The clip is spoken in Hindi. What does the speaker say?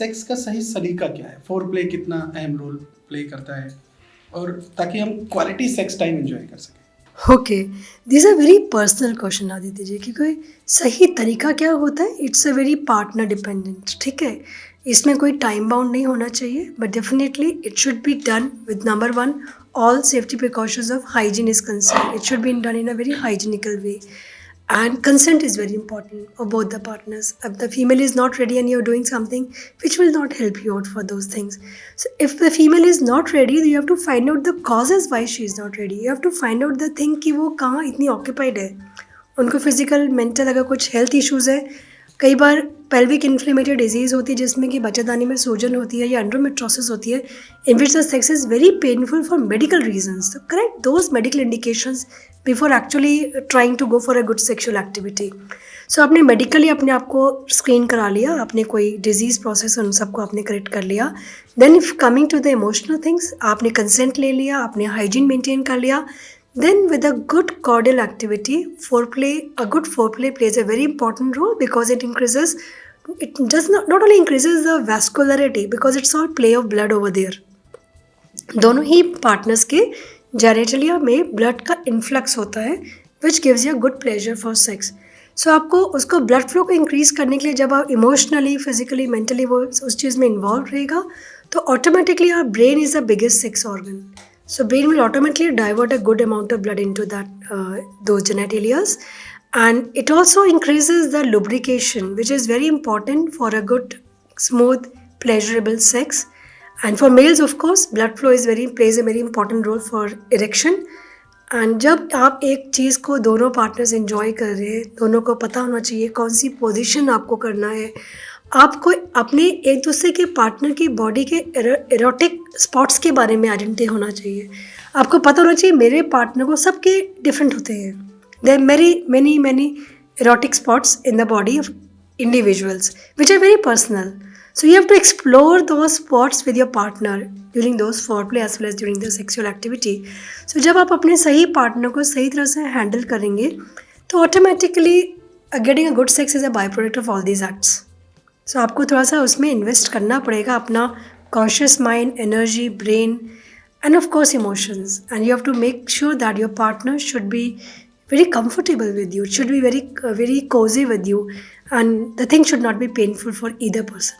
सेक्स का सही सलीका क्या है, फोर प्ले कितना अहम रोल प्ले करता है, और ताकि हम क्वालिटी सेक्स टाइम एंजॉय कर सकें। Okay, this are very personal question Aditya ji, क्योंकि सही तरीका क्या होता है, it's a very partner dependent, ठीक है। इसमें कोई टाइम बाउंड नहीं होना चाहिए, but definitely it should be done with number one, all safety precautions of hygiene is concern, it should be done in a very hygienical way. And consent is very important of both the partners. If the female is not ready and you're doing something which will not help you out for those things. So if the female is not ready, you have to find out the causes why she is not ready. You have to find out the thing कि वो कहाँ इतनी occupied है. उनको फिजिकल मेंटल अगर कुछ हेल्थ इश्यूज़ है, कई बार पेल्विक इन्फ्लेमेटरी डिजीज़ होती है जिसमें कि बच्चेदानी में सूजन होती है या एंड्रोमेट्रोसिस होती है, in which the sex is very painful for medical reasons. तो correct those medical indications before actually trying to go for a good sexual activity. So आपने मेडिकली अपने आप को स्क्रीन करा लिया, आपने कोई डिजीज़ प्रोसेस उन सबको आपने करेक्ट कर लिया. Then if coming to the emotional things, आपने कंसेंट ले लिया, आपने हाइजीन मेंटेन कर लिया. Then with a good cordial activity, a good foreplay plays a very important role because it does not only increases the vascularity because it's all play of blood over there. दोनों ही पार्टनर्स के जेनेटलिया में ब्लड का इन्फ्लक्स होता है which gives you good pleasure for sex. So आपको उसको ब्लड फ्लो को इंक्रीज़ करने के लिए जब आप इमोशनली, फिजिकली, मेंटली वो उस चीज़ में इन्वॉल्व रहेगा तो automatically our brain is the biggest sex organ. So brain will automatically divert a good amount of blood into those genitalias, and it also increases the lubrication, which is very important for a good, smooth, pleasurable sex. And for males, of course, blood flow plays a very important role for erection. And जब आप एक चीज़ को दोनों पार्टनर्स एंजॉय कर रहे हैं, दोनों को पता होना चाहिए कौन सी पोजीशन आपको करना है. आपको अपने एक दूसरे के पार्टनर की बॉडी के एरोटिक स्पॉट्स के बारे में आइडेंटिटी होना चाहिए. आपको पता होना चाहिए मेरे पार्टनर को, सबके डिफरेंट होते हैं. There many erotic spots in the body of individuals which are very personal. So you have to explore those spots with your partner during those foreplay as well as during the sexual activity. So जब आप अपने सही पार्टनर को सही तरह से हैंडल करेंगे तो automatically getting a good sex is a byproduct of all these acts. So आपको थोड़ा सा उसमें इन्वेस्ट करना पड़ेगा अपना conscious mind, energy, brain, and of course emotions. And you have to make sure that your partner should be very comfortable with you. It should be very cozy with you, and the thing should not be painful for either person.